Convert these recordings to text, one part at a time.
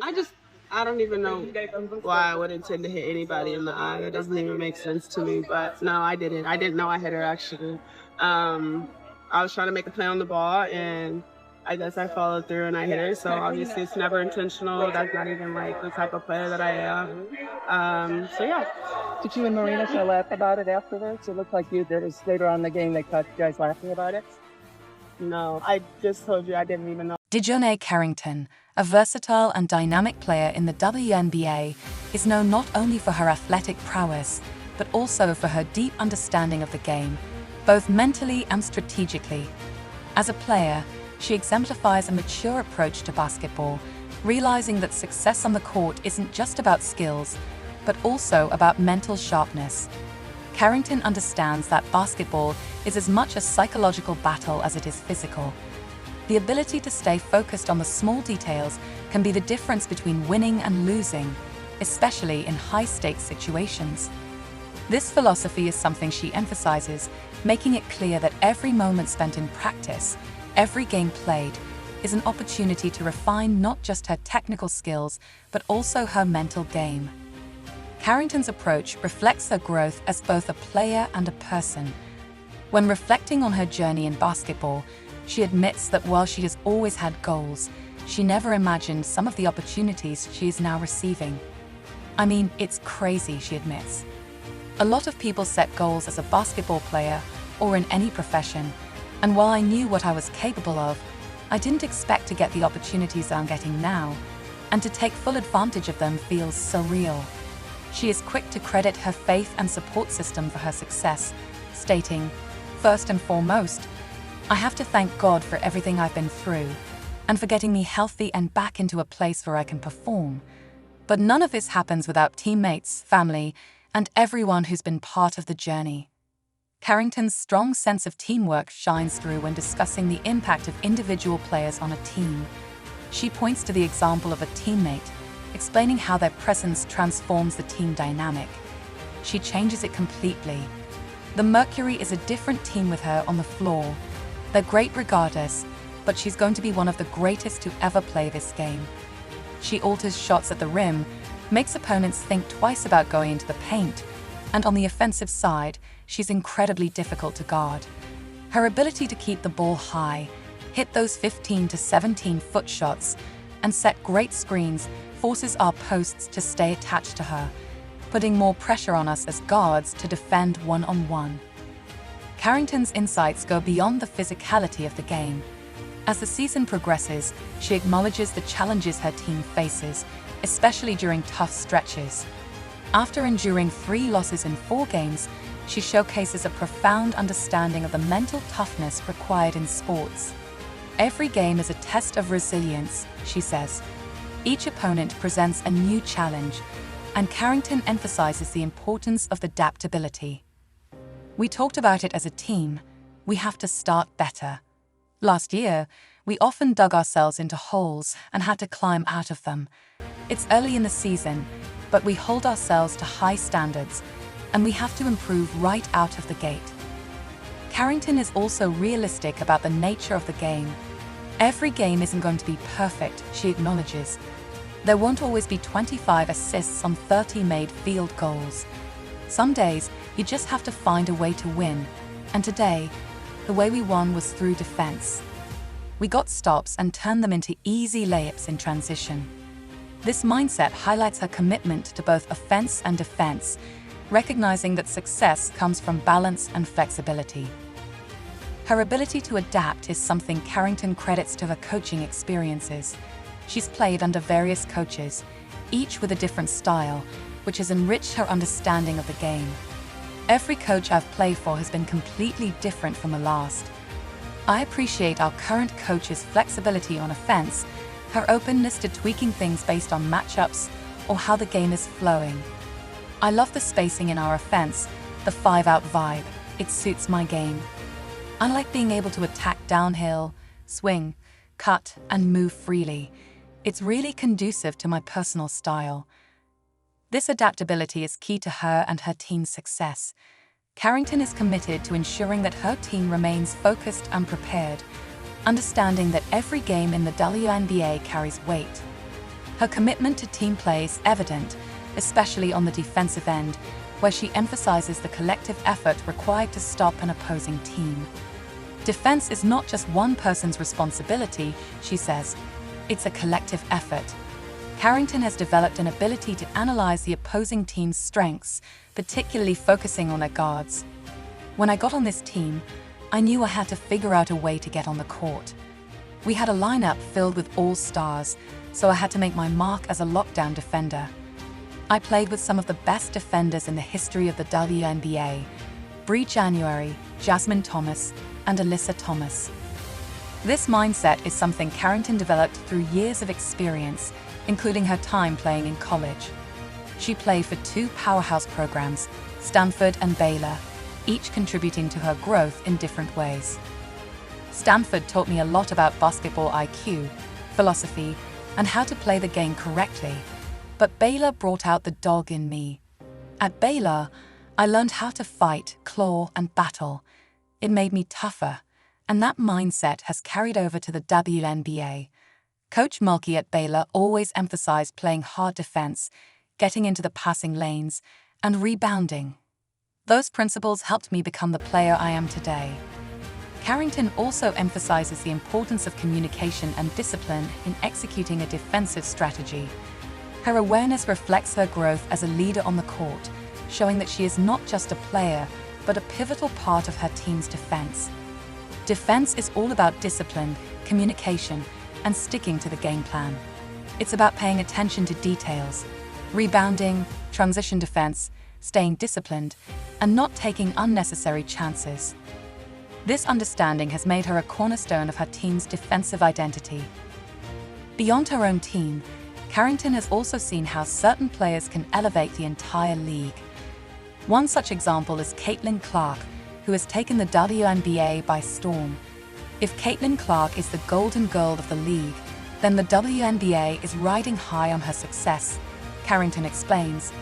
I just, I don't even know why I would intend to hit anybody in the eye. That doesn't even make sense to me. But no, I didn't. I didn't know I hit her actually. Um, I was trying to make a play on the ball, and I guess I followed through and I hit her. So obviously it's never intentional. That's not even like the type of player that I am. So yeah. Did you and Marina shall laugh about it afterwards? It looked like you did. Later on in the game, they caught you guys laughing about it. No, I just told you I didn't even know. Dijonai Carrington, a versatile and dynamic player in the WNBA, is known not only for her athletic prowess, but also for her deep understanding of the game, both mentally and strategically. As a player, she exemplifies a mature approach to basketball, realizing that success on the court isn't just about skills, but also about mental sharpness. Carrington understands that basketball is as much a psychological battle as it is physical. The ability to stay focused on the small details can be the difference between winning and losing, especially in high-stakes situations. This philosophy is something she emphasizes, making it clear that every moment spent in practice, every game played, is an opportunity to refine not just her technical skills, but also her mental game. Carrington's approach reflects her growth as both a player and a person. When reflecting on her journey in basketball, she admits that while she has always had goals, she never imagined some of the opportunities she is now receiving. I mean, it's crazy, she admits. A lot of people set goals as a basketball player or in any profession, and while I knew what I was capable of, I didn't expect to get the opportunities I'm getting now, and to take full advantage of them feels surreal. She is quick to credit her faith and support system for her success, stating, "First and foremost, I have to thank God for everything I've been through, and for getting me healthy and back into a place where I can perform. But none of this happens without teammates, family, and everyone who's been part of the journey." Carrington's strong sense of teamwork shines through when discussing the impact of individual players on a team. She points to the example of a teammate, explaining how their presence transforms the team dynamic. She changes it completely. The Mercury is a different team with her on the floor. They're great regardless, but she's going to be one of the greatest to ever play this game. She alters shots at the rim, makes opponents think twice about going into the paint, and on the offensive side, she's incredibly difficult to guard. Her ability to keep the ball high, hit those 15 to 17-foot shots, and set great screens forces our posts to stay attached to her, putting more pressure on us as guards to defend one-on-one. Carrington's insights go beyond the physicality of the game. As the season progresses, she acknowledges the challenges her team faces, especially during tough stretches. After enduring 3 losses in 4 games, she showcases a profound understanding of the mental toughness required in sports. "Every game is a test of resilience," she says. Each opponent presents a new challenge, and Carrington emphasizes the importance of adaptability. "We talked about it as a team. We have to start better. Last year, we often dug ourselves into holes and had to climb out of them. It's early in the season, but we hold ourselves to high standards, and we have to improve right out of the gate." Carrington is also realistic about the nature of the game. Every game isn't going to be perfect, she acknowledges. There won't always be 25 assists on 30 made field goals. Some days, you just have to find a way to win, and today, the way we won was through defense. We got stops and turned them into easy layups in transition. This mindset highlights her commitment to both offense and defense, recognizing that success comes from balance and flexibility. Her ability to adapt is something Carrington credits to her coaching experiences. She's played under various coaches, each with a different style, which has enriched her understanding of the game. "Every coach I've played for has been completely different from the last. I appreciate our current coach's flexibility on offense, her openness to tweaking things based on matchups or how the game is flowing. I love the spacing in our offense, the 5-out vibe. It suits my game. I like being able to attack downhill, swing, cut, and move freely. It's really conducive to my personal style." This adaptability is key to her and her team's success. Carrington is committed to ensuring that her team remains focused and prepared, understanding that every game in the WNBA carries weight. Her commitment to team play is evident, especially on the defensive end, where she emphasizes the collective effort required to stop an opposing team. Defense is not just one person's responsibility, she says. It's a collective effort. Carrington has developed an ability to analyze the opposing team's strengths, particularly focusing on their guards. When I got on this team, I knew I had to figure out a way to get on the court. We had a lineup filled with all-stars, so I had to make my mark as a lockdown defender. I played with some of the best defenders in the history of the WNBA: Bree January, Jasmine Thomas, and Alyssa Thomas. This mindset is something Carrington developed through years of experience, including her time playing in college. She played for 2 powerhouse programs, Stanford and Baylor, each contributing to her growth in different ways. Stanford taught me a lot about basketball IQ, philosophy, and how to play the game correctly, but Baylor brought out the dog in me. At Baylor, I learned how to fight, claw, and battle. It made me tougher, and that mindset has carried over to the WNBA. Coach Mulkey at Baylor always emphasized playing hard defense, getting into the passing lanes, and rebounding. Those principles helped me become the player I am today. Carrington also emphasizes the importance of communication and discipline in executing a defensive strategy. Her awareness reflects her growth as a leader on the court, showing that she is not just a player, but a pivotal part of her team's defense. Defense is all about discipline, communication, and sticking to the game plan. It's about paying attention to details, rebounding, transition defense, staying disciplined, and not taking unnecessary chances. This understanding has made her a cornerstone of her team's defensive identity. Beyond her own team, Carrington has also seen how certain players can elevate the entire league. One such example is Caitlin Clark, who has taken the WNBA by storm. If Caitlin Clark is the golden girl of the league, then the WNBA is riding high on her success, Carrington explains.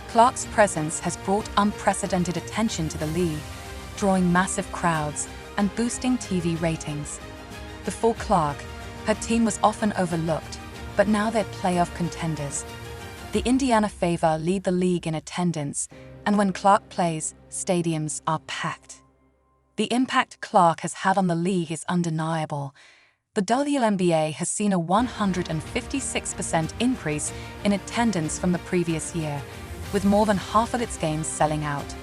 Clark's presence has brought unprecedented attention to the league, drawing massive crowds and boosting TV ratings. Before Clark, her team was often overlooked, but now they're playoff contenders. The Indiana Fever lead the league in attendance, and when Clark plays, stadiums are packed. The impact Clark has had on the league is undeniable. The WNBA has seen a 156% increase in attendance from the previous year, with more than half of its games selling out.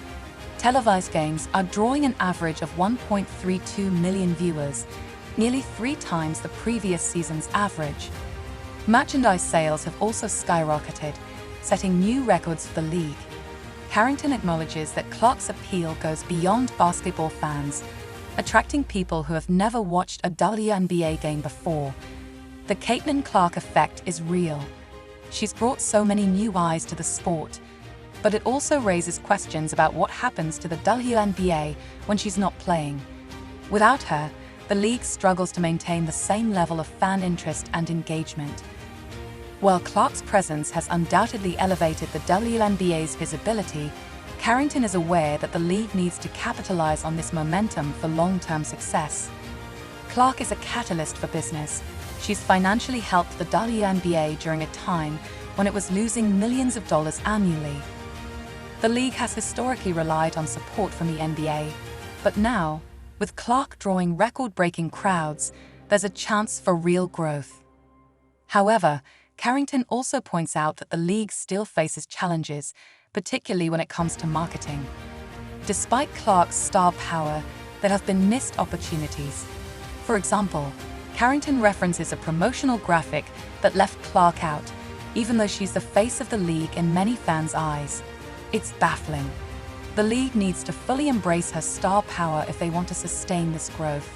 Televised games are drawing an average of 1.32 million viewers, nearly 3 times the previous season's average. Merchandise sales have also skyrocketed, setting new records for the league. Carrington acknowledges that Clark's appeal goes beyond basketball fans, attracting people who have never watched a WNBA game before. The Caitlin Clark effect is real. She's brought so many new eyes to the sport, but it also raises questions about what happens to the WNBA when she's not playing. Without her, the league struggles to maintain the same level of fan interest and engagement. While Clark's presence has undoubtedly elevated the WNBA's visibility, Carrington is aware that the league needs to capitalize on this momentum for long-term success. Clark is a catalyst for business. She's financially helped the WNBA during a time when it was losing millions of dollars annually. The league has historically relied on support from the NBA, but now, with Clark drawing record-breaking crowds, there's a chance for real growth. However, Carrington also points out that the league still faces challenges, particularly when it comes to marketing. Despite Clark's star power, there have been missed opportunities. For example, Carrington references a promotional graphic that left Clark out, even though she's the face of the league in many fans' eyes. It's baffling. The league needs to fully embrace her star power if they want to sustain this growth.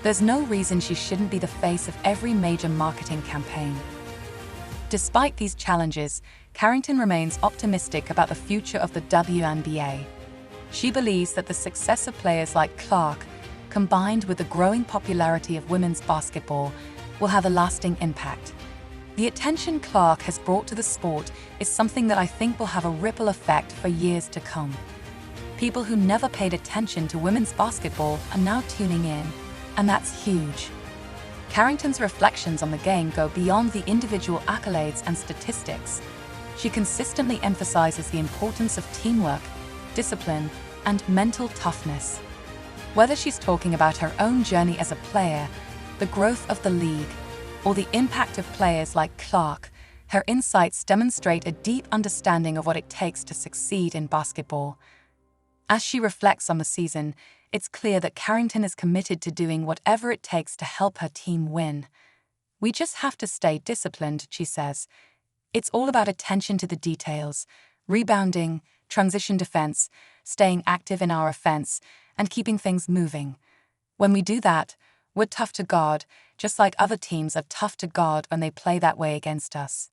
There's no reason she shouldn't be the face of every major marketing campaign. Despite these challenges, Carrington remains optimistic about the future of the WNBA. She believes that the success of players like Clark, combined with the growing popularity of women's basketball, will have a lasting impact. The attention Clark has brought to the sport is something that I think will have a ripple effect for years to come. People who never paid attention to women's basketball are now tuning in, and that's huge. Carrington's reflections on the game go beyond the individual accolades and statistics. She consistently emphasizes the importance of teamwork, discipline, and mental toughness. Whether she's talking about her own journey as a player, the growth of the league, or the impact of players like Clark, her insights demonstrate a deep understanding of what it takes to succeed in basketball. As she reflects on the season, it's clear that Carrington is committed to doing whatever it takes to help her team win. "We just have to stay disciplined," she says. "It's all about attention to the details, rebounding, transition defense, staying active in our offense, and keeping things moving. When we do that, we're tough to guard, just like other teams are tough to guard when they play that way against us."